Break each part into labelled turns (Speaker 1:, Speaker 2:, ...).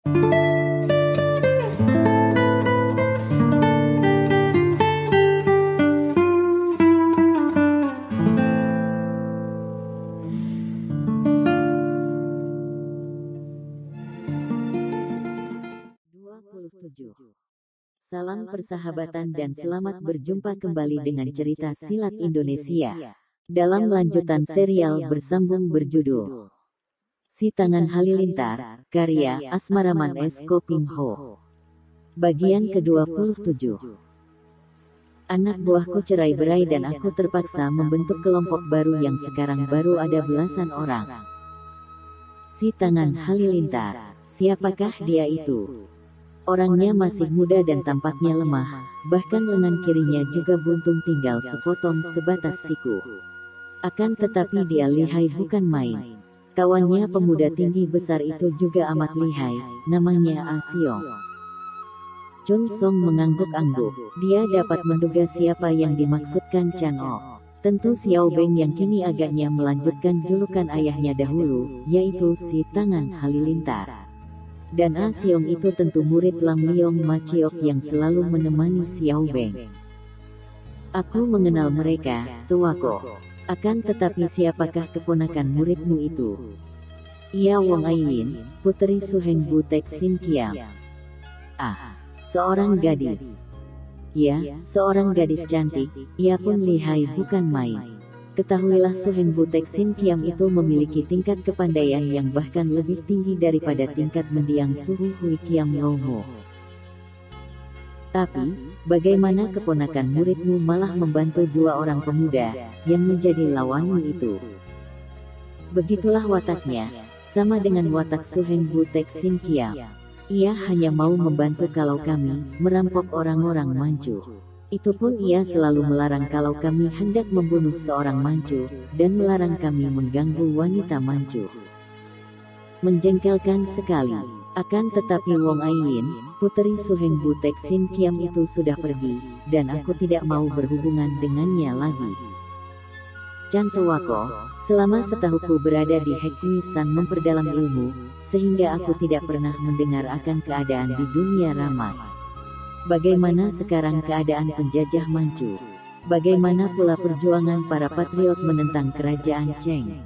Speaker 1: Salam persahabatan dan selamat berjumpa kembali dengan cerita silat Indonesia. Dalam lanjutan serial bersambung berjudul Si Tangan Halilintar, karya Asmaraman S. Kopingho. Bagian ke-27. Anak buahku cerai-berai dan aku terpaksa membentuk kelompok baru yang sekarang baru ada belasan orang. Si Tangan Halilintar, siapakah dia itu? Orangnya masih muda dan tampaknya lemah, bahkan lengan kirinya juga buntung tinggal sepotong sebatas siku. Akan tetapi dia lihai bukan main. Kawannya pemuda tinggi besar itu juga amat lihai, namanya Ah Siong. Chun Song mengangguk-angguk, dia dapat menduga siapa yang dimaksudkan Chan Ok. Tentu Xiao Beng yang kini agaknya melanjutkan julukan ayahnya dahulu, yaitu Si Tangan Halilintar. Dan Ah Siong itu tentu murid Lam Liong Maciok yang selalu menemani Xiao Beng. Aku mengenal mereka, tuaku. Akan tetapi siapakah keponakan muridmu itu? Ia Wong Aiyin, putri Suheng Butek Sin Kiam. Ah, seorang gadis. Ya, seorang gadis cantik, ia pun lihai bukan main. Ketahuilah Suheng Butek Sin Kiam itu memiliki tingkat kepandaian yang bahkan lebih tinggi daripada tingkat mendiang Suhu Hui Kiam Lomo. Tapi, bagaimana keponakan muridmu malah membantu dua orang pemuda yang menjadi lawanmu itu? Begitulah wataknya, sama dengan watak Suheng Butek Sin Kiam. Ia hanya mau membantu kalau kami merampok orang-orang Manchu. Itu pun ia selalu melarang kalau kami hendak membunuh seorang Manchu, dan melarang kami mengganggu wanita Manchu. Menjengkelkan sekali. Akan tetapi Wong Aiyin, putri Suheng Butek Sin Kiam itu sudah pergi, dan aku tidak mau berhubungan dengannya lagi. Chan tuaku, selama setahuku berada di Hekwi San memperdalam ilmu, sehingga aku tidak pernah mendengar akan keadaan di dunia ramai. Bagaimana sekarang keadaan penjajah Manchu? Bagaimana pula perjuangan para patriot menentang kerajaan Cheng?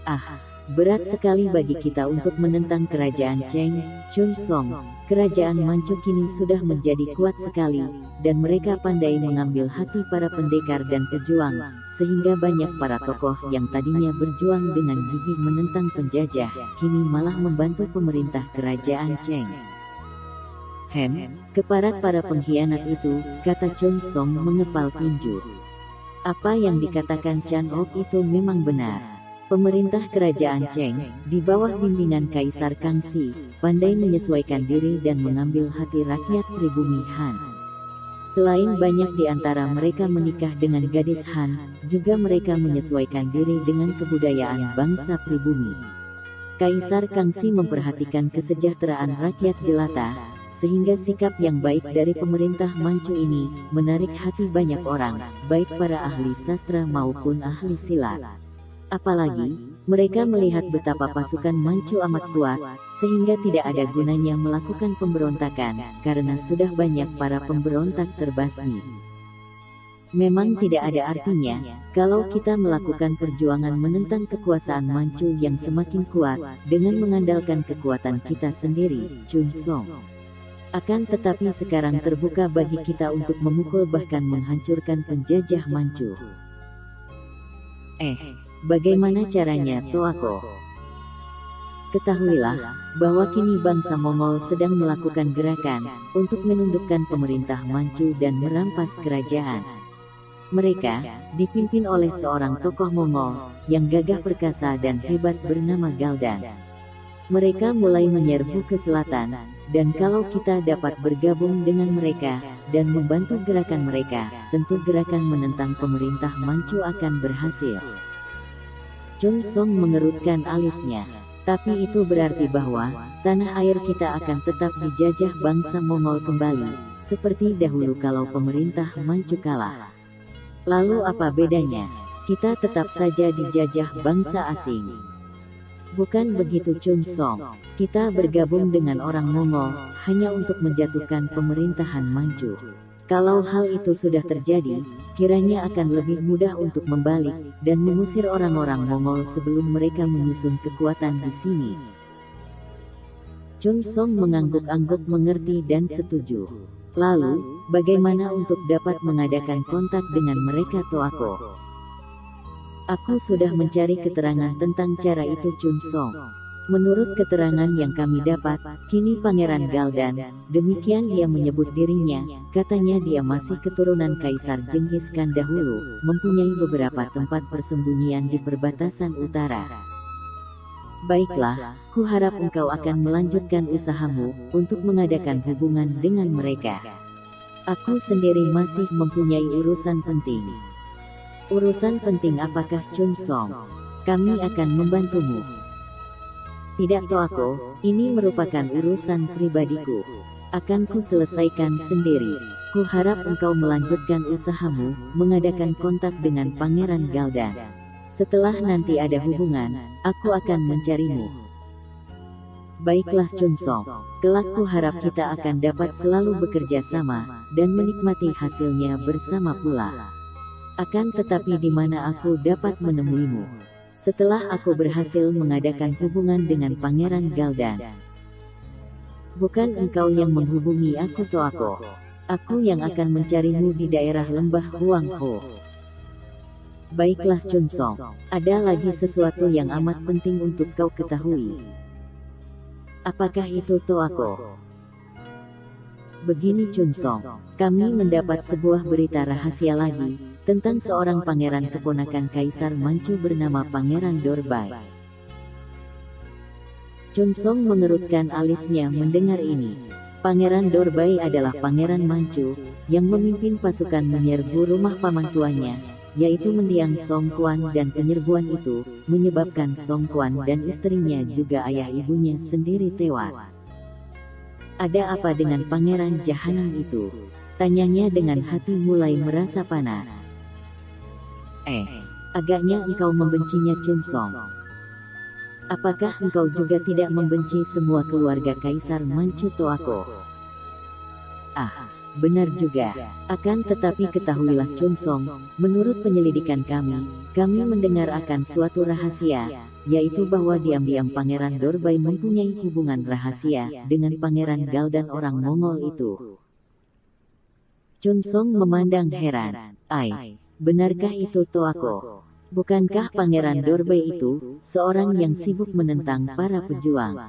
Speaker 1: Ah, berat sekali bagi kita untuk menentang kerajaan Cheng, Chun Song. Kerajaan Manchu kini sudah menjadi kuat sekali, dan mereka pandai mengambil hati para pendekar dan pejuang, sehingga banyak para tokoh yang tadinya berjuang dengan gigih menentang penjajah, kini malah membantu pemerintah kerajaan Cheng. Keparat para pengkhianat itu, kata Chun Song mengepal tinju. Apa yang dikatakan Chan Ok itu memang benar. Pemerintah kerajaan Cheng, di bawah bimbingan Kaisar Kangxi, pandai menyesuaikan diri dan mengambil hati rakyat pribumi Han. Selain banyak di antara mereka menikah dengan gadis Han, juga mereka menyesuaikan diri dengan kebudayaan bangsa pribumi. Kaisar Kangxi memperhatikan kesejahteraan rakyat jelata, sehingga sikap yang baik dari pemerintah Manchu ini menarik hati banyak orang, baik para ahli sastra maupun ahli silat. Apalagi, mereka melihat betapa pasukan Manchu amat kuat, sehingga tidak ada gunanya melakukan pemberontakan, karena sudah banyak para pemberontak terbasmi. Memang tidak ada artinya, kalau kita melakukan perjuangan menentang kekuasaan Manchu yang semakin kuat, dengan mengandalkan kekuatan kita sendiri, Chun Song. Akan tetapi sekarang terbuka bagi kita untuk memukul bahkan menghancurkan penjajah Manchu. Bagaimana caranya, tuaku? Ketahuilah, bahwa kini bangsa Mongol sedang melakukan gerakan untuk menundukkan pemerintah Manchu dan merampas kerajaan. Mereka dipimpin oleh seorang tokoh Mongol yang gagah perkasa dan hebat bernama Galdan. Mereka mulai menyerbu ke selatan, dan kalau kita dapat bergabung dengan mereka dan membantu gerakan mereka, tentu gerakan menentang pemerintah Manchu akan berhasil. Chun Song mengerutkan alisnya. Tapi itu berarti bahwa tanah air kita akan tetap dijajah bangsa Mongol kembali, seperti dahulu kalau pemerintah Manchu kalah. Lalu apa bedanya? Kita tetap saja dijajah bangsa asing. Bukan begitu Chun Song. Kita bergabung dengan orang Mongol hanya untuk menjatuhkan pemerintahan Manchu. Kalau hal itu sudah terjadi, kiranya akan lebih mudah untuk membalik dan mengusir orang-orang Mongol sebelum mereka menyusun kekuatan di sini. Chun Song mengangguk-angguk mengerti dan setuju. Lalu, bagaimana untuk dapat mengadakan kontak dengan mereka Toako? Aku sudah mencari keterangan tentang cara itu Chun Song. Menurut keterangan yang kami dapat, kini Pangeran Galdan, demikian dia menyebut dirinya, katanya dia masih keturunan Kaisar Genghis Khan dahulu, mempunyai beberapa tempat persembunyian di perbatasan utara. Baiklah, kuharap engkau akan melanjutkan usahamu untuk mengadakan hubungan dengan mereka. Aku sendiri masih mempunyai urusan penting. Urusan penting apakah Chun Song? Kami akan membantumu. Tidak Toako, ini merupakan urusan pribadiku. Akan ku selesaikan sendiri. Ku harap engkau melanjutkan usahamu, mengadakan kontak dengan Pangeran Galdan. Setelah nanti ada hubungan, aku akan mencarimu. Baiklah Chun Song, kelak ku harap kita akan dapat selalu bekerja sama, dan menikmati hasilnya bersama pula. Akan tetapi di mana aku dapat menemuimu? Setelah aku berhasil mengadakan hubungan dengan Pangeran Galdan. Bukan engkau yang menghubungi aku Toako. Aku yang akan mencarimu di daerah lembah Huang Ho. Baiklah Chun Song, ada lagi sesuatu yang amat penting untuk kau ketahui. Apakah itu Toako? Begini Chun Song, kami mendapat sebuah berita rahasia lagi, tentang seorang pangeran keponakan Kaisar Manchu bernama Pangeran Dorbai. Chun Song mengerutkan alisnya mendengar ini. Pangeran Dorbai adalah pangeran Manchu, yang memimpin pasukan menyerbu rumah paman tuanya, yaitu mendiang Song Quan, dan penyerbuan itu, menyebabkan Song Quan dan istrinya juga ayah ibunya sendiri tewas. Ada apa dengan pangeran jahanam itu? Tanyanya dengan hati mulai merasa panas. Agaknya engkau membencinya Chun Song. Apakah engkau juga tidak membenci semua keluarga Kaisar Manchu Toako? Benar juga. Akan tetapi ketahuilah Chun Song, menurut penyelidikan kami mendengar akan suatu rahasia, yaitu bahwa diam-diam Pangeran Dorbai mempunyai hubungan rahasia dengan Pangeran Galdan orang Mongol itu. Chun Song memandang heran. Benarkah itu Toako? Bukankah Pangeran Dorbai itu seorang yang sibuk menentang para pejuang?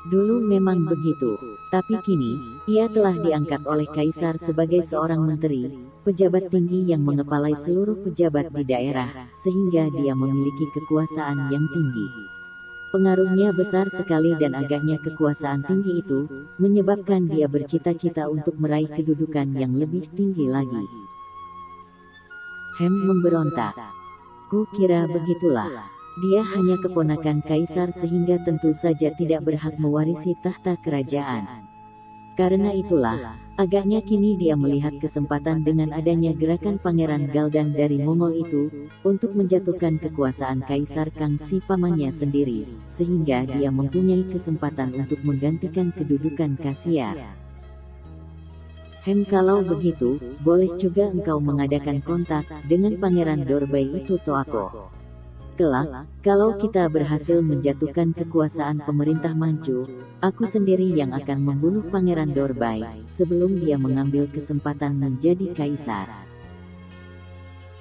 Speaker 1: Dulu memang begitu, tapi kini ia telah diangkat oleh Kaisar sebagai seorang menteri, pejabat tinggi yang mengepalai seluruh pejabat di daerah, sehingga dia memiliki kekuasaan yang tinggi. Pengaruhnya besar sekali dan agaknya kekuasaan tinggi itu menyebabkan dia bercita-cita untuk meraih kedudukan yang lebih tinggi lagi. Memberontak. Ku kira begitulah. Dia hanya keponakan Kaisar sehingga tentu saja tidak berhak mewarisi tahta kerajaan. Karena itulah, agaknya kini dia melihat kesempatan dengan adanya gerakan Pangeran Galdan dari Mongol itu, untuk menjatuhkan kekuasaan Kaisar Kangxi pamannya sendiri, sehingga dia mempunyai kesempatan untuk menggantikan kedudukan Kasiar. Kalau begitu, boleh juga engkau mengadakan kontak dengan Pangeran Dorbai itu Toako. Kelak, kalau kita berhasil menjatuhkan kekuasaan pemerintah Manchu, aku sendiri yang akan membunuh Pangeran Dorbai, sebelum dia mengambil kesempatan menjadi Kaisar.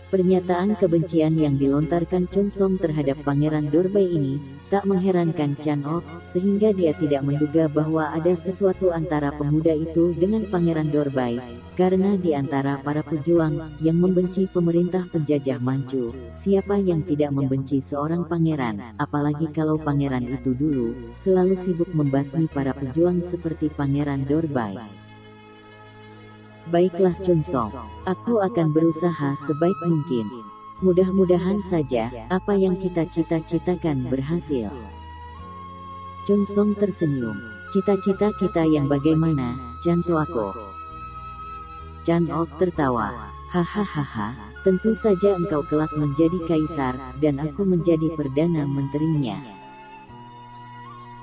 Speaker 1: Pernyataan kebencian yang dilontarkan Chun Song terhadap Pangeran Dorbai ini, tak mengherankan Chan Ok, sehingga dia tidak menduga bahwa ada sesuatu antara pemuda itu dengan Pangeran Dorbai, karena di antara para pejuang yang membenci pemerintah penjajah Manchu, siapa yang tidak membenci seorang pangeran, apalagi kalau pangeran itu dulu selalu sibuk membasmi para pejuang seperti Pangeran Dorbai. Baiklah Chun Song, aku akan berusaha sebaik mungkin. Mudah-mudahan saja apa yang kita cita-citakan berhasil. Chun Song tersenyum. Cita-cita kita yang bagaimana, Chan Toako? Chan Ok tertawa. Hahaha, tentu saja engkau kelak menjadi kaisar, dan aku menjadi perdana menterinya.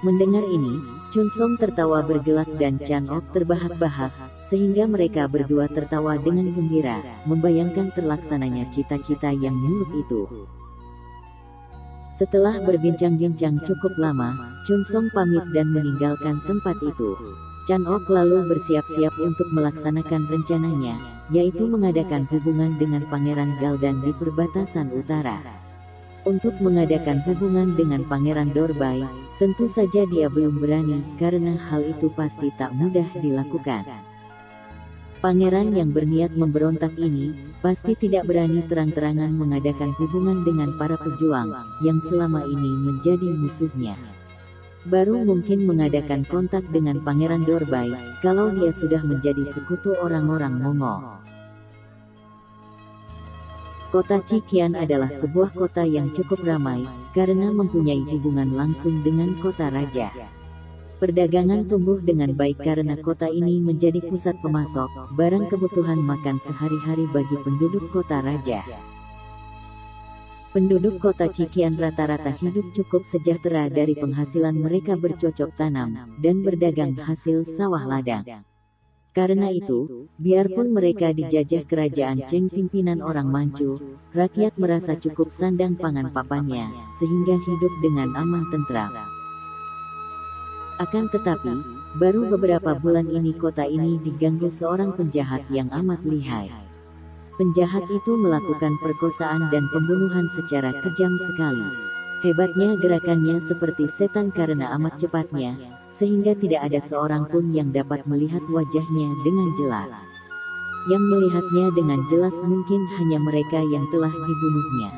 Speaker 1: Mendengar ini, Chun Song tertawa bergelak dan Chan Ok terbahak-bahak, sehingga mereka berdua tertawa dengan gembira, membayangkan terlaksananya cita-cita yang muluk itu. Setelah berbincang-bincang cukup lama, Chun Song pamit dan meninggalkan tempat itu. Chan Ok lalu bersiap-siap untuk melaksanakan rencananya, yaitu mengadakan hubungan dengan Pangeran Galdan di perbatasan utara. Untuk mengadakan hubungan dengan Pangeran Dorbai, tentu saja dia belum berani karena hal itu pasti tak mudah dilakukan. Pangeran yang berniat memberontak ini pasti tidak berani terang-terangan mengadakan hubungan dengan para pejuang yang selama ini menjadi musuhnya. Baru mungkin mengadakan kontak dengan Pangeran Dorbai kalau dia sudah menjadi sekutu orang-orang Mongol. Kota Cikian adalah sebuah kota yang cukup ramai karena mempunyai hubungan langsung dengan kota raja. Perdagangan tumbuh dengan baik karena kota ini menjadi pusat pemasok barang kebutuhan makan sehari-hari bagi penduduk kota raja. Penduduk kota Cikian rata-rata hidup cukup sejahtera dari penghasilan mereka bercocok tanam dan berdagang hasil sawah ladang. Karena itu, biarpun mereka dijajah kerajaan Cheng pimpinan orang Manchu, rakyat merasa cukup sandang pangan papannya, sehingga hidup dengan aman tentram. Akan tetapi, baru beberapa bulan ini kota ini diganggu seorang penjahat yang amat lihai. Penjahat itu melakukan perkosaan dan pembunuhan secara kejam sekali. Hebatnya gerakannya seperti setan karena amat cepatnya, sehingga tidak ada seorang pun yang dapat melihat wajahnya dengan jelas. Yang melihatnya dengan jelas mungkin hanya mereka yang telah dibunuhnya.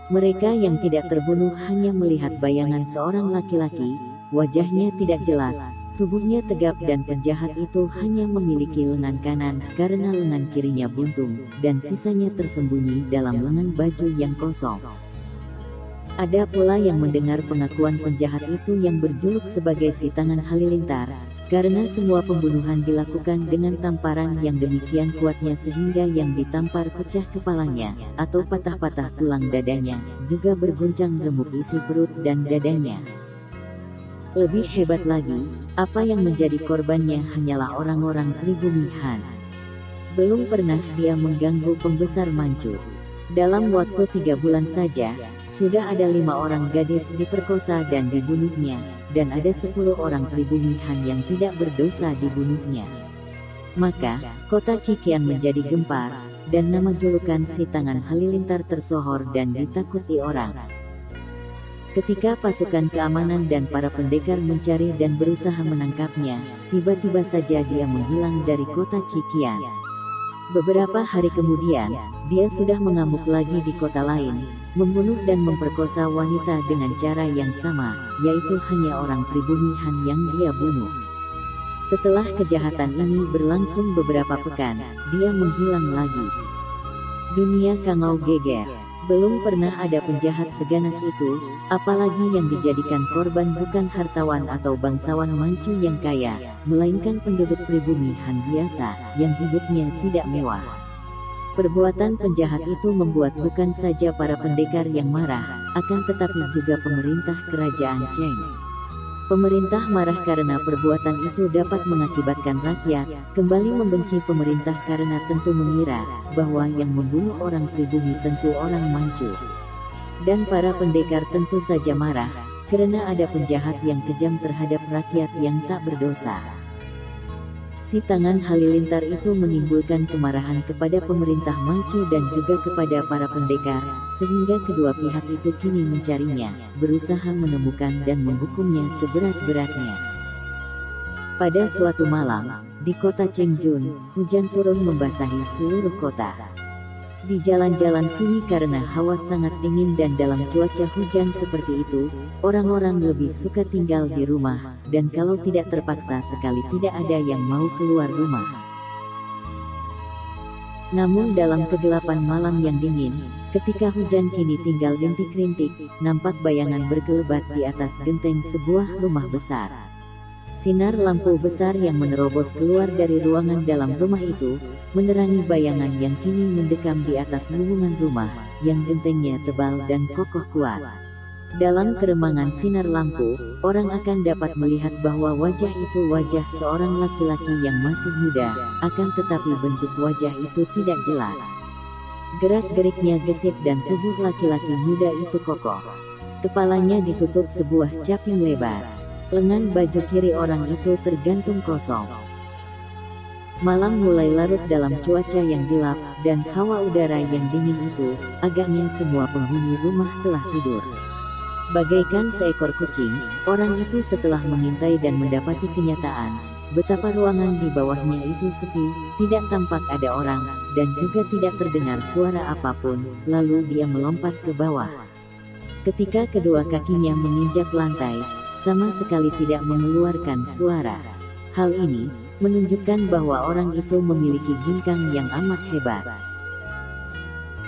Speaker 1: Mereka yang tidak terbunuh hanya melihat bayangan seorang laki-laki, wajahnya tidak jelas, tubuhnya tegap dan penjahat itu hanya memiliki lengan kanan karena lengan kirinya buntung, dan sisanya tersembunyi dalam lengan baju yang kosong. Ada pula yang mendengar pengakuan penjahat itu yang berjuluk sebagai si tangan halilintar, karena semua pembunuhan dilakukan dengan tamparan yang demikian kuatnya sehingga yang ditampar pecah kepalanya, atau patah-patah tulang dadanya, juga berguncang remuk isi perut dan dadanya. Lebih hebat lagi, apa yang menjadi korbannya hanyalah orang-orang pribumi Han. Belum pernah dia mengganggu pembesar Manchu. Dalam waktu 3 bulan saja, sudah ada 5 orang gadis diperkosa dan dibunuhnya, dan ada 10 orang pribumi Han yang tidak berdosa dibunuhnya. Maka, kota Cikian menjadi gempar, dan nama julukan si tangan halilintar tersohor dan ditakuti orang. Ketika pasukan keamanan dan para pendekar mencari dan berusaha menangkapnya, tiba-tiba saja dia menghilang dari kota Cikian. Beberapa hari kemudian, dia sudah mengamuk lagi di kota lain, membunuh dan memperkosa wanita dengan cara yang sama, yaitu hanya orang pribumi Han yang dia bunuh. Setelah kejahatan ini berlangsung beberapa pekan, dia menghilang lagi. Dunia kangau geger. Belum pernah ada penjahat seganas itu, apalagi yang dijadikan korban bukan hartawan atau bangsawan Manchu yang kaya, melainkan penduduk pribumi Han biasa, yang hidupnya tidak mewah. Perbuatan penjahat itu membuat bukan saja para pendekar yang marah, akan tetapi juga pemerintah kerajaan Cheng. Pemerintah marah karena perbuatan itu dapat mengakibatkan rakyat kembali membenci pemerintah karena tentu mengira bahwa yang membunuh orang pribumi tentu orang Manchu. Dan para pendekar tentu saja marah karena ada penjahat yang kejam terhadap rakyat yang tak berdosa. Si tangan halilintar itu menimbulkan kemarahan kepada pemerintah Manchu dan juga kepada para pendekar, sehingga kedua pihak itu kini mencarinya, berusaha menemukan dan menghukumnya seberat-beratnya. Pada suatu malam, di kota Chengjun, hujan turun membasahi seluruh kota. Di jalan-jalan sunyi karena hawa sangat dingin dan dalam cuaca hujan seperti itu, orang-orang lebih suka tinggal di rumah, dan kalau tidak terpaksa sekali tidak ada yang mau keluar rumah. Namun dalam kegelapan malam yang dingin, ketika hujan kini tinggal rintik-rintik, nampak bayangan berkelebat di atas genteng sebuah rumah besar. Sinar lampu besar yang menerobos keluar dari ruangan dalam rumah itu, menerangi bayangan yang kini mendekam di atas lubungan rumah, yang gentengnya tebal dan kokoh kuat. Dalam keremangan sinar lampu, orang akan dapat melihat bahwa wajah itu wajah seorang laki-laki yang masih muda, akan tetapi bentuk wajah itu tidak jelas. Gerak-geriknya gesit dan tubuh laki-laki muda itu kokoh. Kepalanya ditutup sebuah caping lebar. Lengan baju kiri orang itu tergantung kosong. Malam mulai larut dalam cuaca yang gelap, dan hawa udara yang dingin itu, agaknya semua penghuni rumah telah tidur. Bagaikan seekor kucing, orang itu setelah mengintai dan mendapati kenyataan, betapa ruangan di bawahnya itu sepi, tidak tampak ada orang, dan juga tidak terdengar suara apapun, lalu dia melompat ke bawah. Ketika kedua kakinya menginjak lantai, sama sekali tidak mengeluarkan suara. Hal ini menunjukkan bahwa orang itu memiliki ginkang yang amat hebat.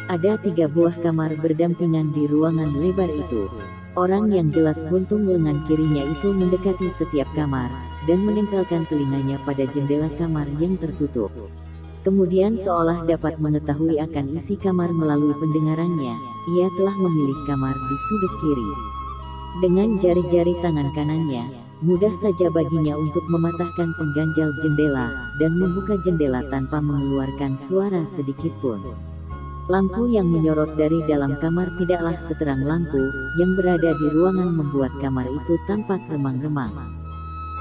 Speaker 1: Ada 3 buah kamar berdampingan di ruangan lebar itu. Orang yang jelas buntung lengan kirinya itu mendekati setiap kamar, dan menempelkan telinganya pada jendela kamar yang tertutup. Kemudian seolah dapat mengetahui akan isi kamar melalui pendengarannya, ia telah memilih kamar di sudut kiri. Dengan jari-jari tangan kanannya, mudah saja baginya untuk mematahkan pengganjal jendela, dan membuka jendela tanpa mengeluarkan suara sedikitpun. Lampu yang menyorot dari dalam kamar tidaklah seterang lampu yang berada di ruangan membuat kamar itu tampak remang-remang.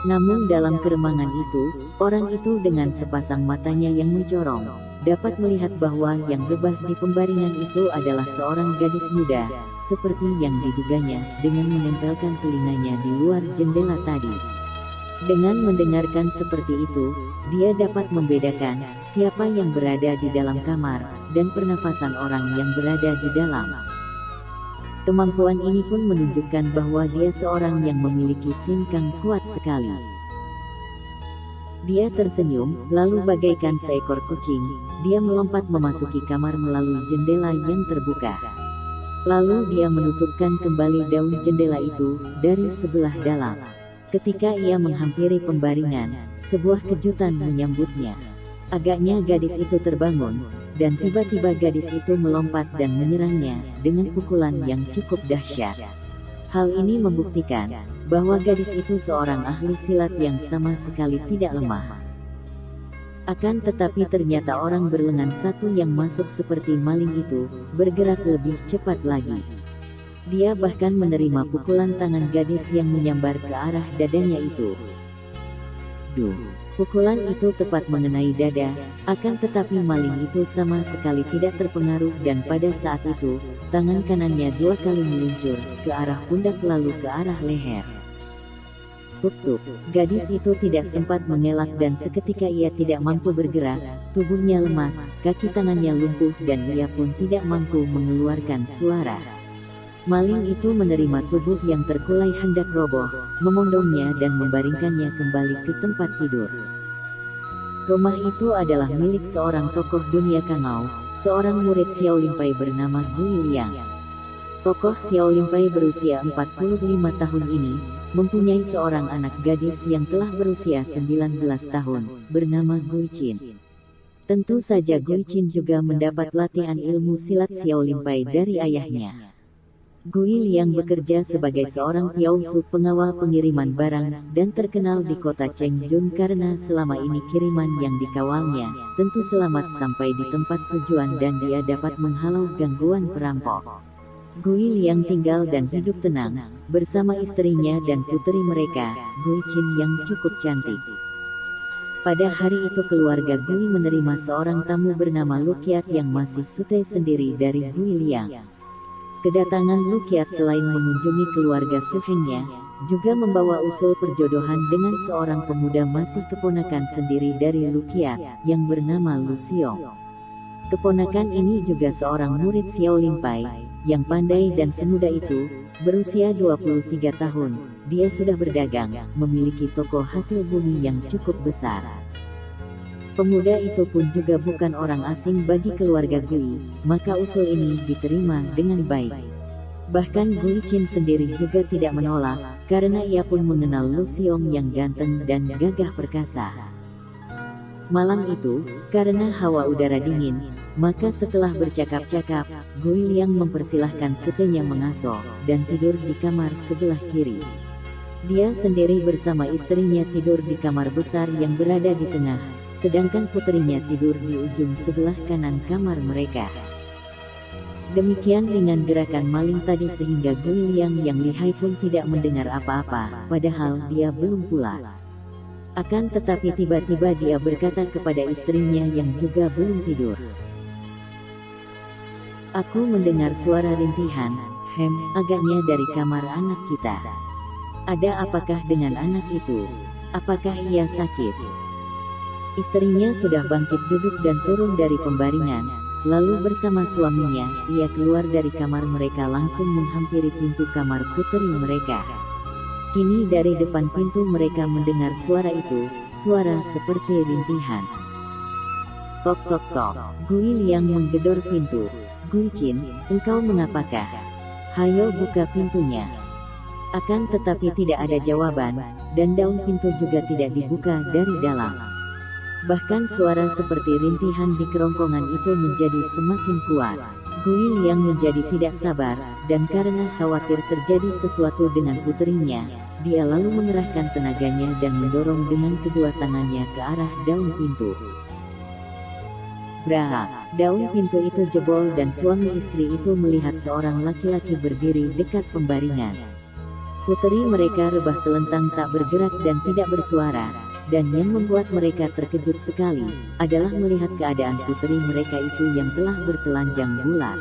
Speaker 1: Namun dalam keremangan itu, orang itu dengan sepasang matanya yang mencorong, dapat melihat bahwa yang rebah di pembaringan itu adalah seorang gadis muda, seperti yang diduganya, dengan menempelkan telinganya di luar jendela tadi. Dengan mendengarkan seperti itu, dia dapat membedakan siapa yang berada di dalam kamar, dan pernafasan orang yang berada di dalam. Kemampuan ini pun menunjukkan bahwa dia seorang yang memiliki sinkang kuat sekali. Dia tersenyum, lalu bagaikan seekor kucing, dia melompat memasuki kamar melalui jendela yang terbuka. Lalu dia menutupkan kembali daun jendela itu dari sebelah dalam. Ketika ia menghampiri pembaringan, sebuah kejutan menyambutnya. Agaknya gadis itu terbangun, dan tiba-tiba gadis itu melompat dan menyerangnya dengan pukulan yang cukup dahsyat. Hal ini membuktikan bahwa gadis itu seorang ahli silat yang sama sekali tidak lemah. Akan tetapi ternyata orang berlengan satu yang masuk seperti maling itu bergerak lebih cepat lagi. Dia bahkan menerima pukulan tangan gadis yang menyambar ke arah dadanya itu. Duh! Pukulan itu tepat mengenai dada, akan tetapi maling itu sama sekali tidak terpengaruh dan pada saat itu, tangan kanannya 2 kali meluncur, ke arah pundak lalu ke arah leher. Tuk-tuk, gadis itu tidak sempat mengelak dan seketika ia tidak mampu bergerak, tubuhnya lemas, kaki tangannya lumpuh dan ia pun tidak mampu mengeluarkan suara. Maling itu menerima tubuh yang terkulai hendak roboh, memondongnya dan membaringkannya kembali ke tempat tidur. Rumah itu adalah milik seorang tokoh dunia Kangou, seorang murid Xiao Limpai bernama Gui Liang. Tokoh Xiao Limpai berusia 45 tahun ini, mempunyai seorang anak gadis yang telah berusia 19 tahun, bernama Gui Qin. Tentu saja Gui Qin juga mendapat latihan ilmu silat Xiao Limpai dari ayahnya. Gui Liang bekerja sebagai seorang piausu pengawal pengiriman barang dan terkenal di kota Chengjun karena selama ini kiriman yang dikawalnya tentu selamat sampai di tempat tujuan dan dia dapat menghalau gangguan perampok. Gui Liang tinggal dan hidup tenang bersama istrinya dan putri mereka, Gui Qin yang cukup cantik. Pada hari itu keluarga Gui menerima seorang tamu bernama Lukiat yang masih sute sendiri dari Gui Liang. Kedatangan Lukiat selain mengunjungi keluarga suhengnya, juga membawa usul perjodohan dengan seorang pemuda masih keponakan sendiri dari Lukiat, yang bernama Lu Xiong. Keponakan ini juga seorang murid Xiao Limpai, yang pandai dan semuda itu, berusia 23 tahun, dia sudah berdagang, memiliki toko hasil bumi yang cukup besar. Pemuda itu pun juga bukan orang asing bagi keluarga Gui, maka usul ini diterima dengan baik. Bahkan Gui Qin sendiri juga tidak menolak, karena ia pun mengenal Lu Xiong yang ganteng dan gagah perkasa. Malam itu, karena hawa udara dingin, Maka setelah bercakap-cakap, Gui Liang mempersilahkan Sutenya mengasuh dan tidur di kamar sebelah kiri. Dia sendiri bersama istrinya tidur di kamar besar yang berada di tengah, sedangkan puterinya tidur di ujung sebelah kanan kamar mereka. Demikian ringan gerakan maling tadi sehingga Gui Liang yang lihai pun tidak mendengar apa-apa, padahal dia belum pulas. Akan tetapi tiba-tiba dia berkata kepada istrinya yang juga belum tidur. Aku mendengar suara rintihan, agaknya dari kamar anak kita. Ada apakah dengan anak itu? Apakah ia sakit? Istrinya sudah bangkit duduk dan turun dari pembaringan, lalu bersama suaminya, ia keluar dari kamar mereka langsung menghampiri pintu kamar puteri mereka. Kini dari depan pintu mereka mendengar suara itu, suara seperti rintihan. Tok tok tok, Gui Liang menggedor pintu. Gui Qin, engkau mengapakah? Hayo buka pintunya. Akan tetapi tidak ada jawaban, dan daun pintu juga tidak dibuka dari dalam. Bahkan suara seperti rintihan di kerongkongan itu menjadi semakin kuat. Gui Liang menjadi tidak sabar, dan karena khawatir terjadi sesuatu dengan puterinya, dia lalu mengerahkan tenaganya dan mendorong dengan kedua tangannya ke arah daun pintu. Brak! Daun pintu itu jebol dan suami istri itu melihat seorang laki-laki berdiri dekat pembaringan. Puteri mereka rebah telentang tak bergerak dan tidak bersuara, dan yang membuat mereka terkejut sekali, adalah melihat keadaan puteri mereka itu yang telah bertelanjang bulat.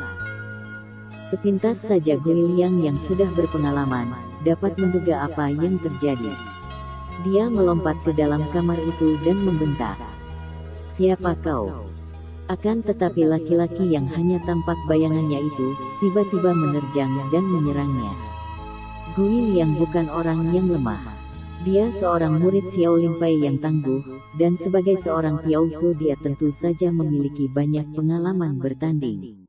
Speaker 1: Sepintas saja Gui Liang yang sudah berpengalaman, dapat menduga apa yang terjadi. Dia melompat ke dalam kamar itu dan membentak. Siapa kau? Akan tetapi laki-laki yang hanya tampak bayangannya itu, tiba-tiba menerjang dan menyerangnya. Gui Liang bukan orang yang lemah. Dia seorang murid Xiao Limpai yang tangguh, dan sebagai seorang Piaosu dia tentu saja memiliki banyak pengalaman bertanding.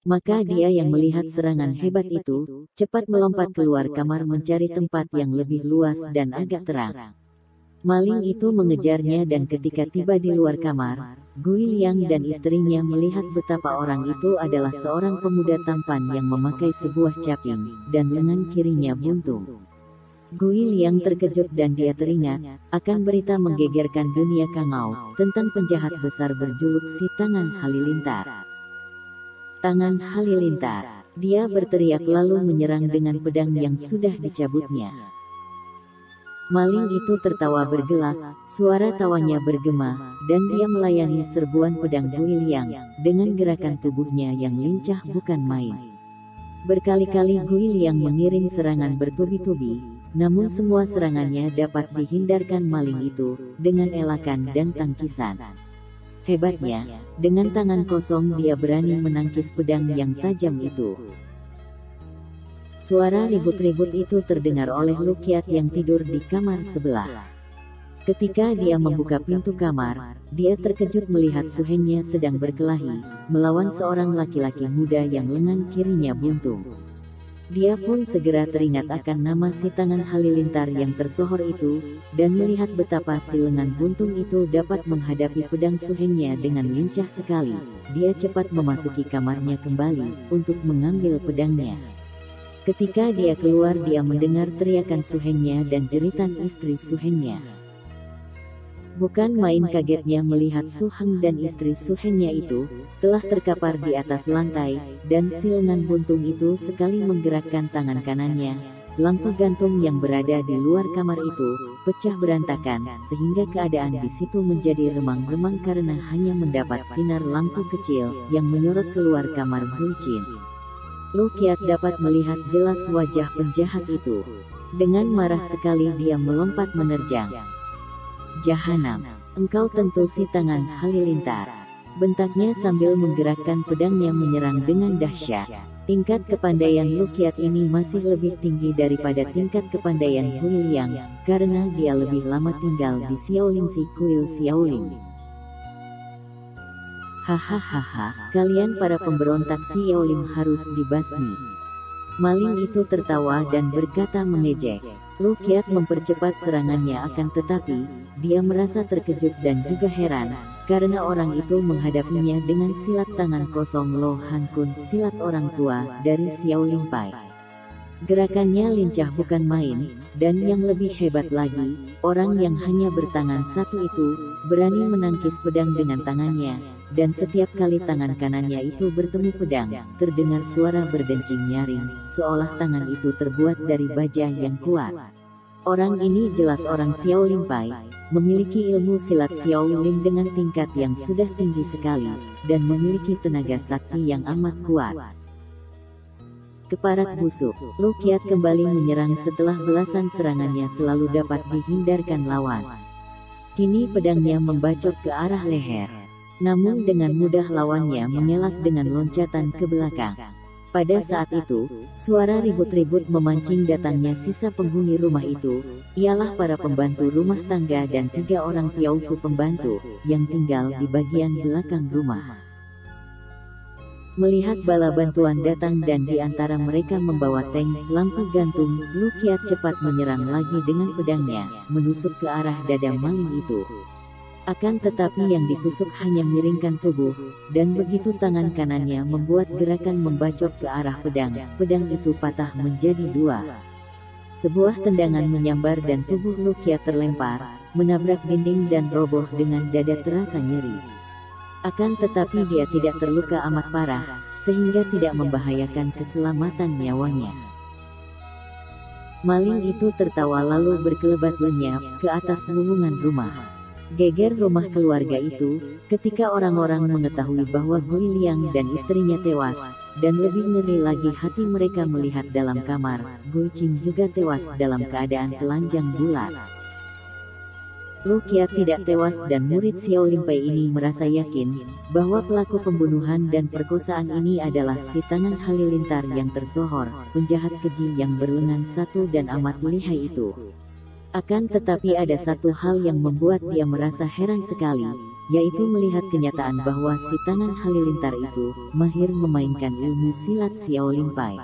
Speaker 1: Maka dia yang melihat serangan hebat itu, cepat melompat keluar kamar mencari tempat yang lebih luas dan agak terang. Maling itu mengejarnya dan ketika tiba di luar kamar, Gui Liang dan istrinya melihat betapa orang itu adalah seorang pemuda tampan yang memakai sebuah caping, dan lengan kirinya buntung. Gui Liang terkejut dan dia teringat akan berita menggegerkan dunia Kangou tentang penjahat besar berjuluk Si Tangan Halilintar. Tangan Halilintar. Dia berteriak lalu menyerang dengan pedang yang sudah dicabutnya. Maling itu tertawa bergelak, suara tawanya bergema, dan dia melayani serbuan pedang Gui Liang dengan gerakan tubuhnya yang lincah bukan main. Berkali-kali Gui Liang mengiring serangan bertubi-tubi, namun semua serangannya dapat dihindarkan maling itu dengan elakan dan tangkisan. Hebatnya, dengan tangan kosong dia berani menangkis pedang yang tajam itu. Suara ribut-ribut itu terdengar oleh Lukiat yang tidur di kamar sebelah. Ketika dia membuka pintu kamar, dia terkejut melihat suhengnya sedang berkelahi, melawan seorang laki-laki muda yang lengan kirinya buntung. Dia pun segera teringat akan nama Si Tangan Halilintar yang tersohor itu, dan melihat betapa si lengan buntung itu dapat menghadapi pedang suhengnya dengan lincah sekali. Dia cepat memasuki kamarnya kembali, untuk mengambil pedangnya. Ketika dia keluar dia mendengar teriakan suhengnya dan jeritan istri suhengnya. Bukan main kagetnya melihat Su Heng dan istri suhengnya itu telah terkapar di atas lantai, dan si lengan buntung itu sekali menggerakkan tangan kanannya. Lampu gantung yang berada di luar kamar itu pecah berantakan, sehingga keadaan di situ menjadi remang-remang karena hanya mendapat sinar lampu kecil yang menyorot keluar kamar Gui Qin. Lukiat dapat melihat jelas wajah penjahat itu. Dengan marah sekali dia melompat menerjang. Jahanam, engkau tentu Si Tangan Halilintar, bentaknya sambil menggerakkan pedangnya menyerang dengan dahsyat. Tingkat kepandaian Lukiat ini masih lebih tinggi daripada tingkat kepandaian Gui Liang, karena dia lebih lama tinggal di Xiaolingsi kuil Xiaoling. Hahaha, kalian para pemberontak Xiaoling harus dibasmi. Maling itu tertawa dan berkata mengejek. Lukiat mempercepat serangannya akan tetapi, dia merasa terkejut dan juga heran, karena orang itu menghadapinya dengan silat tangan kosong Lo Han Kun, silat orang tua dari Xiao Lim Pai. Gerakannya lincah bukan main, dan yang lebih hebat lagi, orang yang hanya bertangan satu itu berani menangkis pedang dengan tangannya, dan setiap kali tangan kanannya itu bertemu pedang, terdengar suara berdencing nyaring, seolah tangan itu terbuat dari baja yang kuat. Orang ini jelas orang Xiao Lim Pai, memiliki ilmu silat Xiao Lim dengan tingkat yang sudah tinggi sekali, dan memiliki tenaga sakti yang amat kuat. Keparat busuk, Lu Kiat kembali menyerang setelah belasan serangannya selalu dapat dihindarkan lawan. Kini pedangnya membacok ke arah leher. Namun dengan mudah lawannya mengelak dengan loncatan ke belakang. Pada saat itu, suara ribut-ribut memancing datangnya sisa penghuni rumah itu, ialah para pembantu rumah tangga dan 3 orang piausu pembantu, yang tinggal di bagian belakang rumah. Melihat bala bantuan datang dan di antara mereka membawa tank, lampu gantung, Lu Kiat cepat menyerang lagi dengan pedangnya, menusuk ke arah dada maling itu. Akan tetapi yang ditusuk hanya miringkan tubuh, dan begitu tangan kanannya membuat gerakan membacok ke arah pedang, pedang itu patah menjadi 2. Sebuah tendangan menyambar dan tubuh Lu Kiat terlempar, menabrak dinding dan roboh dengan dada terasa nyeri. Akan tetapi dia tidak terluka amat parah, sehingga tidak membahayakan keselamatan nyawanya. Maling itu tertawa lalu berkelebat lenyap ke atas lubungan rumah. Geger rumah keluarga itu, ketika orang-orang mengetahui bahwa Gui Liang dan istrinya tewas, dan lebih ngeri lagi hati mereka melihat dalam kamar, Gui Qing juga tewas dalam keadaan telanjang bulat. Lu Kiat tidak tewas dan murid Xiao Lim Pai ini merasa yakin, bahwa pelaku pembunuhan dan perkosaan ini adalah si tangan halilintar yang tersohor, penjahat keji yang berlengan satu dan amat lihai itu. Akan tetapi ada satu hal yang membuat dia merasa heran sekali, yaitu melihat kenyataan bahwa si tangan halilintar itu mahir memainkan ilmu silat Xiao Lim Pai.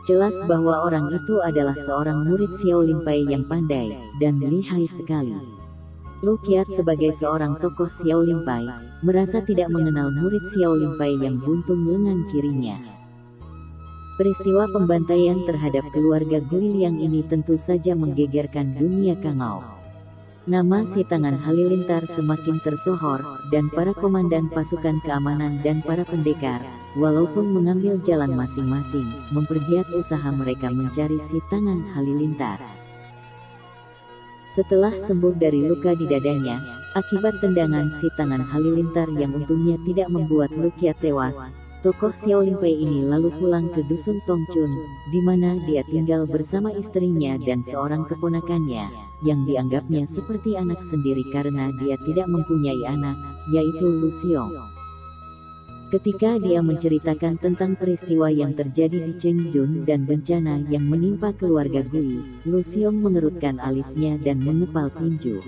Speaker 1: Jelas bahwa orang itu adalah seorang murid Xiao Lim Pai yang pandai dan lihai sekali. Lu Kiat sebagai seorang tokoh Xiao Lim Pai merasa tidak mengenal murid Xiao Lim Pai yang buntung lengan kirinya. Peristiwa pembantaian terhadap keluarga Gui Liang ini tentu saja menggegerkan dunia Kangou. Nama si tangan halilintar semakin tersohor, dan para komandan pasukan keamanan dan para pendekar, walaupun mengambil jalan masing-masing, mempergiat usaha mereka mencari si tangan halilintar. Setelah sembuh dari luka di dadanya, akibat tendangan si tangan halilintar yang untungnya tidak membuat Lu Kiat tewas, tokoh Xiao Lim Pai ini lalu pulang ke dusun Tongchun, di mana dia tinggal bersama istrinya dan seorang keponakannya, yang dianggapnya seperti anak sendiri karena dia tidak mempunyai anak, yaitu Lu Xiong. Ketika dia menceritakan tentang peristiwa yang terjadi di Chengjun dan bencana yang menimpa keluarga Gui, Lu Xiong mengerutkan alisnya dan mengepal tinju.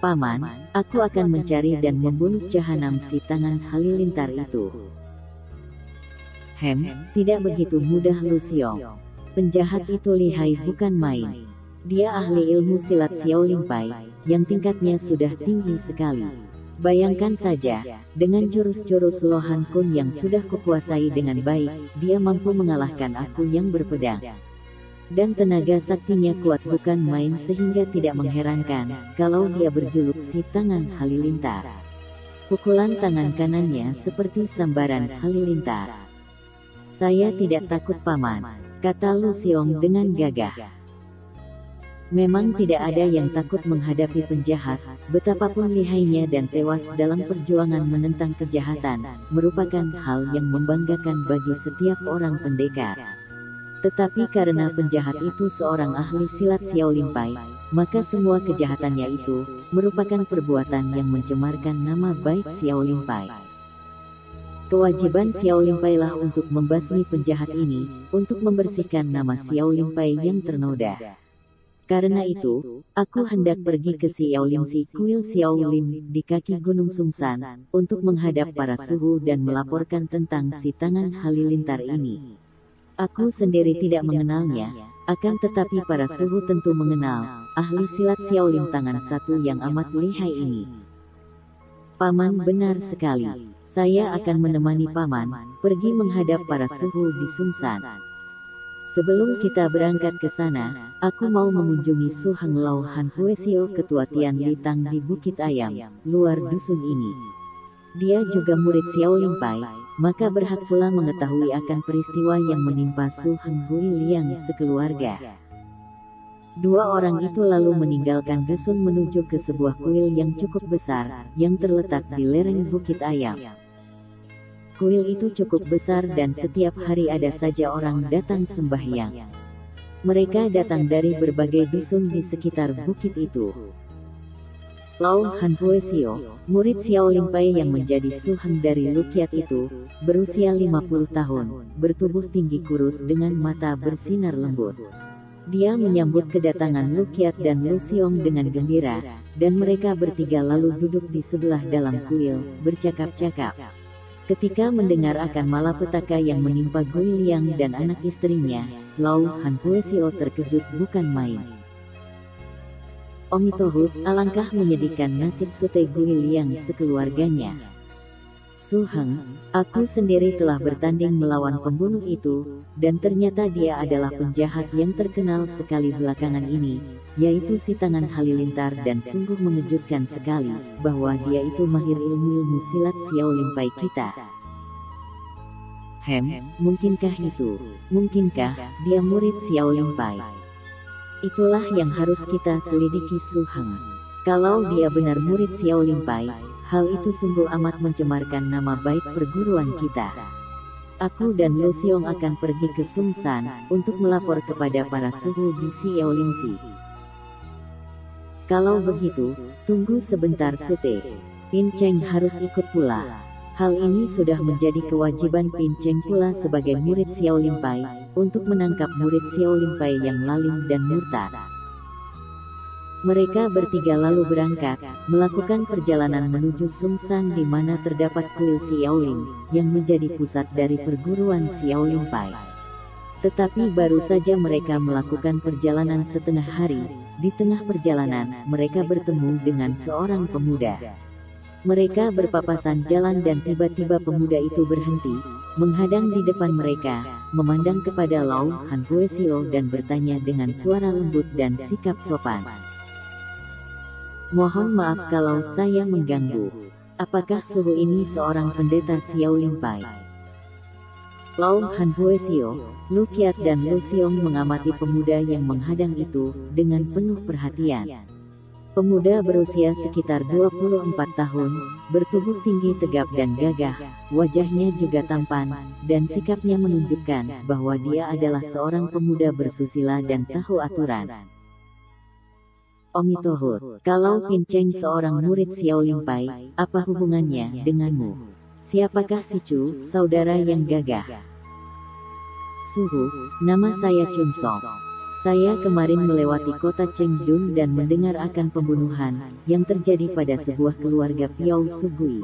Speaker 1: Paman, aku akan mencari dan membunuh jahanam si tangan halilintar itu. Tidak begitu mudah Lu Xiong. Penjahat itu lihai bukan main. Dia ahli ilmu silat Xiao Lim Pai, yang tingkatnya sudah tinggi sekali. Bayangkan saja, dengan jurus-jurus Lo Han Kun yang sudah kukuasai dengan baik, dia mampu mengalahkan aku yang berpedang. Dan tenaga saktinya kuat bukan main sehingga tidak mengherankan, kalau dia berjuluk si tangan halilintar. Pukulan tangan kanannya seperti sambaran halilintar. Saya tidak takut paman, kata Lu Xiong dengan gagah. Memang tidak ada yang takut menghadapi penjahat, betapapun lihainya dan tewas dalam perjuangan menentang kejahatan, merupakan hal yang membanggakan bagi setiap orang pendekar. Tetapi karena penjahat itu seorang ahli silat Xiao Lim Pai, maka semua kejahatannya itu merupakan perbuatan yang mencemarkan nama baik Xiao Lim Pai. Kewajiban Xiao Lim Pai lah untuk membasmi penjahat ini, untuk membersihkan nama Xiao Lim Pai yang ternoda. Karena itu, aku hendak pergi ke Xiao Lim Si Kuil Xiao Lim di kaki Gunung Sungsan, untuk menghadap para suhu dan melaporkan tentang si tangan halilintar ini. Aku sendiri tidak mengenalnya, akan tetapi para suhu tentu mengenal ahli silat Xiao Lim tangan satu yang amat lihai ini. Paman benar sekali. Saya akan menemani Paman pergi menghadap para suhu di Sungsan. Sebelum kita berangkat ke sana, aku mau mengunjungi Su Heng Lau Han Puesio Ketua Tian Litang di Bukit Ayam, luar dusun ini. Dia juga murid Xiao Limpai, maka berhak pula mengetahui akan peristiwa yang menimpa Su Heng Hui Liang sekeluarga. Dua orang itu lalu meninggalkan dusun menuju ke sebuah kuil yang cukup besar, yang terletak di lereng Bukit Ayam. Kuil itu cukup besar dan setiap hari ada saja orang datang sembahyang. Mereka datang dari berbagai dusun di sekitar bukit itu. Lau Han Puesio, murid Xiao Limpai yang menjadi Su Heng dari Lukiat itu, berusia 50 tahun, bertubuh tinggi kurus dengan mata bersinar lembut. Dia menyambut kedatangan Lukiat dan Lu Xiong dengan gembira, dan mereka bertiga lalu duduk di sebelah dalam kuil, bercakap-cakap. Ketika mendengar akan malapetaka yang menimpa Gui Liang dan anak istrinya, Lau Han Puesio terkejut bukan main. Omitohut, alangkah menyedihkan nasib Sute Gui Liang sekeluarganya. Su Heng, aku sendiri telah bertanding melawan pembunuh itu, dan ternyata dia adalah penjahat yang terkenal sekali belakangan ini, yaitu si Tangan Halilintar, dan sungguh mengejutkan sekali, bahwa dia itu mahir ilmu-ilmu silat Xiao Limpai kita. Mungkinkah itu? Mungkinkah dia murid Xiao Limpai? Itulah yang harus kita selidiki Su Heng. Kalau dia benar murid Xiao Limpai, hal itu sungguh amat mencemarkan nama baik perguruan kita. Aku dan Lu Xiong akan pergi ke Sungsan, untuk melapor kepada para suhu di Xiao Lingxi. Kalau begitu, tunggu sebentar Sute. Pin Cheng harus ikut pula. Hal ini sudah menjadi kewajiban Pin Cheng pula sebagai murid Xiao Limpai, untuk menangkap murid Xiao Limpai yang lalim dan murtad. Mereka bertiga lalu berangkat, melakukan perjalanan menuju Sungsan di mana terdapat kuil Xiaoling, yang menjadi pusat dari perguruan Xiao Limpai. Tetapi baru saja mereka melakukan perjalanan setengah hari, di tengah perjalanan, mereka bertemu dengan seorang pemuda. Mereka berpapasan jalan dan tiba-tiba pemuda itu berhenti, menghadang di depan mereka, memandang kepada Lau Han Puesio dan bertanya dengan suara lembut dan sikap sopan. Mohon maaf kalau saya mengganggu. Apakah suhu ini seorang pendeta Xiao Limpai? Lau Han Puesio, Lukiat dan Lu Xiong mengamati pemuda yang menghadang itu, dengan penuh perhatian. Pemuda berusia sekitar 24 tahun, bertubuh tinggi tegap dan gagah, wajahnya juga tampan, dan sikapnya menunjukkan bahwa dia adalah seorang pemuda bersusila dan tahu aturan. Omitohut, kalau Pin Cheng seorang murid Xiao Limpai, apa hubungannya denganmu? Siapakah si Chu, saudara yang gagah? Suhu, nama saya Chun Song. Saya kemarin melewati kota Chengjun dan mendengar akan pembunuhan yang terjadi pada sebuah keluarga Piao Sugui.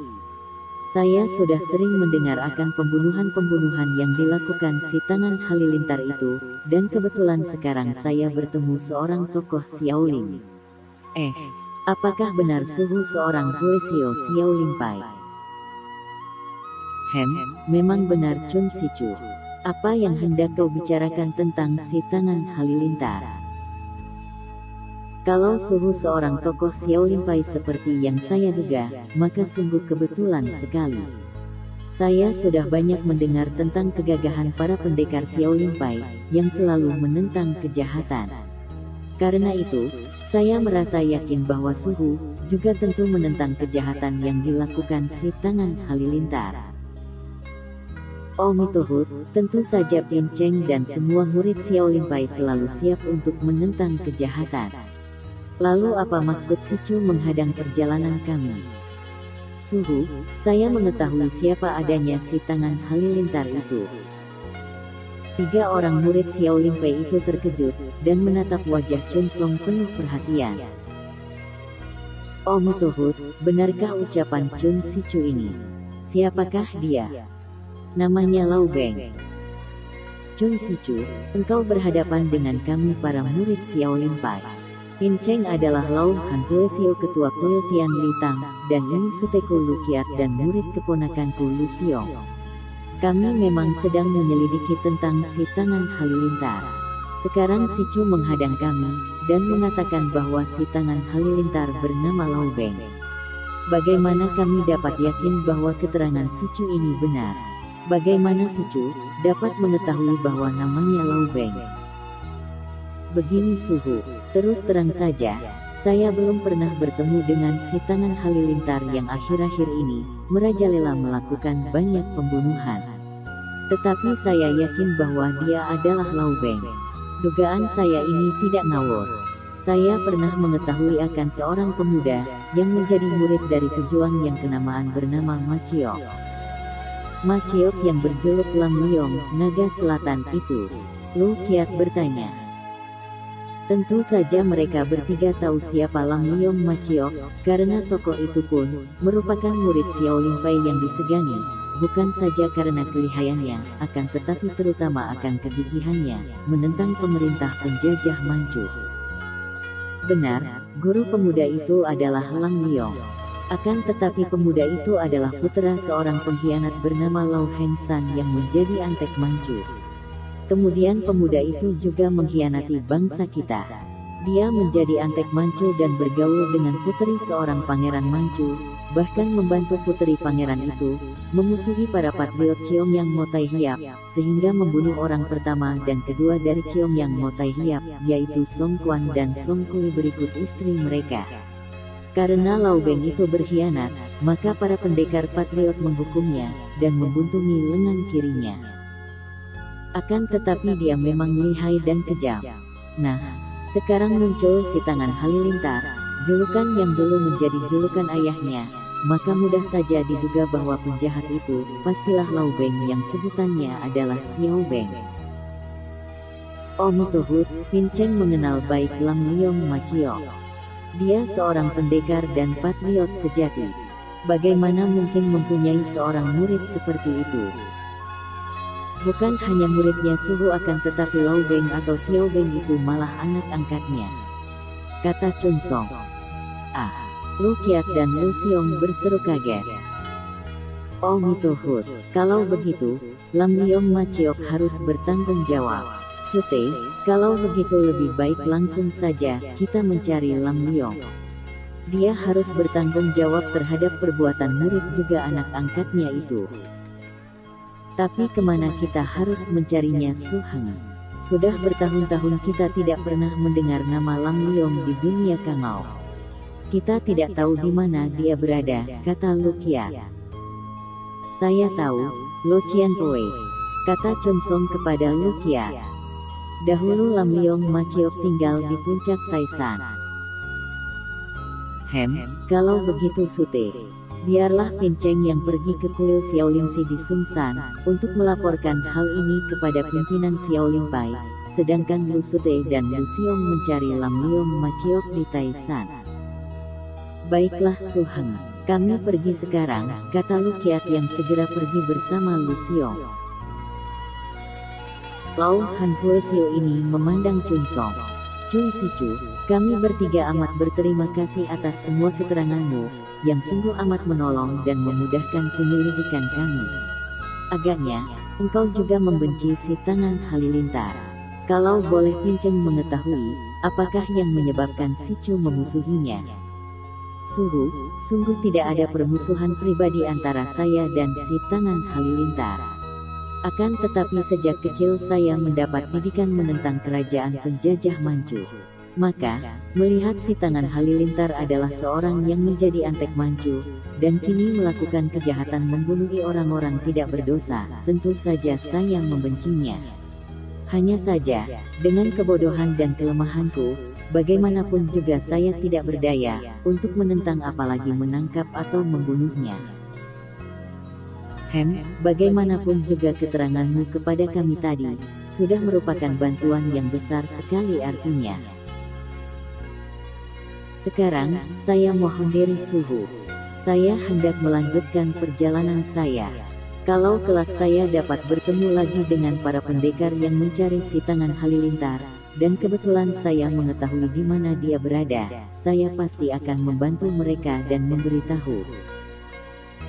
Speaker 1: Saya sudah sering mendengar akan pembunuhan-pembunuhan yang dilakukan si Tangan Halilintar itu, dan kebetulan sekarang saya bertemu seorang tokoh Xiaoling. Apakah benar suhu seorang Puesio Xiao Limpai? Memang benar Chun Sichu. Apa yang hendak kau bicarakan tentang si Tangan Halilintar? Kalau suhu seorang tokoh Xiao Limpai seperti yang saya duga, maka sungguh kebetulan sekali. Saya sudah banyak mendengar tentang kegagahan para pendekar Xiao Limpai, yang selalu menentang kejahatan. Karena itu, saya merasa yakin bahwa suhu juga tentu menentang kejahatan yang dilakukan si Tangan Halilintar. Omitohut, tentu saja Pin Cheng dan semua murid Xiao Limpai selalu siap untuk menentang kejahatan. Lalu apa maksud si Chu menghadang perjalanan kami? Suhu, saya mengetahui siapa adanya si Tangan Halilintar itu. 3 orang murid Xiao Limpai itu terkejut, dan menatap wajah Chun Song penuh perhatian. Omitohut, benarkah ucapan Chun Sichu ini? Siapakah dia? Namanya Lau Beng. Chun Sichu, engkau berhadapan dengan kami para murid Xiao Limpai. Pinceng adalah Lau Han Puesio ketua kuil Tian Litang, dan ini Suteku Lukiat dan murid keponakanku Lu Xiong. Kami memang sedang menyelidiki tentang si Tangan Halilintar. Sekarang si Chu menghadang kami, dan mengatakan bahwa si Tangan Halilintar bernama Lau Beng. Bagaimana kami dapat yakin bahwa keterangan si Chu ini benar? Bagaimana si Chu dapat mengetahui bahwa namanya Lau Beng? Begini Suhu, terus terang saja, saya belum pernah bertemu dengan si Tangan Halilintar yang akhir-akhir ini merajalela melakukan banyak pembunuhan. Tetapi saya yakin bahwa dia adalah Lau Beng. Dugaan saya ini tidak ngawur. Saya pernah mengetahui akan seorang pemuda yang menjadi murid dari pejuang yang kenamaan bernama Ma Chiok. Ma Chiok yang berjuluk Lam Liong, naga selatan itu. Lu Kiat bertanya. Tentu saja mereka bertiga tahu siapa Lam Liong Ma Chiok, karena tokoh itu pun merupakan murid Xiao Limpai yang disegani, bukan saja karena kelihayannya, akan tetapi terutama akan kegigihannya menentang pemerintah penjajah Manchu. Benar, guru pemuda itu adalah Lam Liong. Akan tetapi pemuda itu adalah putra seorang pengkhianat bernama Lau Heng San yang menjadi antek Manchu. Kemudian pemuda itu juga mengkhianati bangsa kita. Dia menjadi antek Manchu dan bergaul dengan putri seorang pangeran Manchu, bahkan membantu putri pangeran itu memusuhi para patriot Cheongyang Mo Tai Hiap, sehingga membunuh orang pertama dan kedua dari Cheongyang Mo Tai Hiap, yaitu Song Quan dan Song Kui berikut istri mereka. Karena Lau Beng itu berkhianat, maka para pendekar patriot menghukumnya dan membuntungi lengan kirinya. Akan tetapi dia memang lihai dan kejam. Nah, sekarang muncul si Tangan Halilintar, julukan yang dulu menjadi julukan ayahnya, maka mudah saja diduga bahwa penjahat itu pastilah Lau Beng yang sebutannya adalah Xiao Beng. Om Tuhut, Pinceng mengenal baik Lam Liong Ma Chiok. Dia seorang pendekar dan patriot sejati. Bagaimana mungkin mempunyai seorang murid seperti itu? Bukan hanya muridnya Suhu akan tetapi Lau Beng atau Xiao Beng itu malah anak angkatnya, kata Chun Song. Ah, Lu Kiat dan Lu Xiong berseru kaget. Oh Mitohut, kalau begitu, Lam Liong Ma Chiok harus bertanggung jawab. Sute, kalau begitu lebih baik langsung saja kita mencari Lam Liong. Dia harus bertanggung jawab terhadap perbuatan murid juga anak angkatnya itu. Tapi kemana kita harus mencarinya Su Heng? Sudah bertahun-tahun kita tidak pernah mendengar nama Lam Liong di dunia Kangou. Kita tidak tahu di mana dia berada, kata Lu Kiat. Saya tahu, Lo Chian Pue, kata Chun Song kepada Lu Kiat. Dahulu Lam Liong Ma Chiok tinggal di puncak Taisan. Kalau begitu Sute, biarlah Pinceng yang pergi ke kuil Xiao Lingxi di Sungsan untuk melaporkan hal ini kepada pimpinan Xiao Limpai, sedangkan Lu Sute dan Lu Xiong mencari Lam Liong Ma Chiok di Taisan. Baiklah Su Heng, kami pergi sekarang, kata Lu Kiat yang segera pergi bersama Lu Xiong. Lau Han Puesio ini memandang Chun Song. Chun Sichu, kami bertiga amat berterima kasih atas semua keteranganmu, yang sungguh amat menolong dan memudahkan penyelidikan kami. Agaknya, engkau juga membenci si Tangan Halilintar. Kalau boleh Pinceng mengetahui, apakah yang menyebabkan si Chu memusuhinya? Suhu, sungguh tidak ada permusuhan pribadi antara saya dan si Tangan Halilintar. Akan tetapi sejak kecil saya mendapat didikan menentang kerajaan penjajah Manchu. Maka, melihat si Tangan Halilintar adalah seorang yang menjadi antek Manchu, dan kini melakukan kejahatan membunuhi orang-orang tidak berdosa, tentu saja saya membencinya. Hanya saja, dengan kebodohan dan kelemahanku, bagaimanapun juga saya tidak berdaya untuk menentang apalagi menangkap atau membunuhnya. Bagaimanapun juga keteranganmu kepada kami tadi, sudah merupakan bantuan yang besar sekali artinya. Sekarang, saya mohon diri Suhu. Saya hendak melanjutkan perjalanan saya. Kalau kelak saya dapat bertemu lagi dengan para pendekar yang mencari si Tangan Halilintar, Dan kebetulan saya mengetahui di mana dia berada, saya pasti akan membantu mereka dan memberitahu.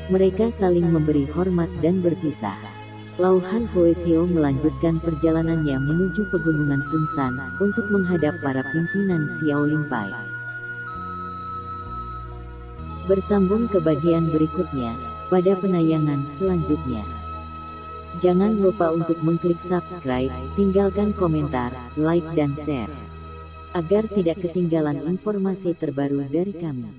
Speaker 1: Mereka saling memberi hormat dan berpisah. Lau Han Hoesio melanjutkan perjalanannya menuju pegunungan Sungsan untuk menghadap para pimpinan Xiao Limpai. Bersambung ke bagian berikutnya pada penayangan selanjutnya. Jangan lupa untuk mengklik subscribe, tinggalkan komentar, like dan share, agar tidak ketinggalan informasi terbaru dari kami.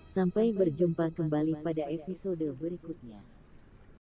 Speaker 1: Sampai berjumpa kembali pada episode berikutnya.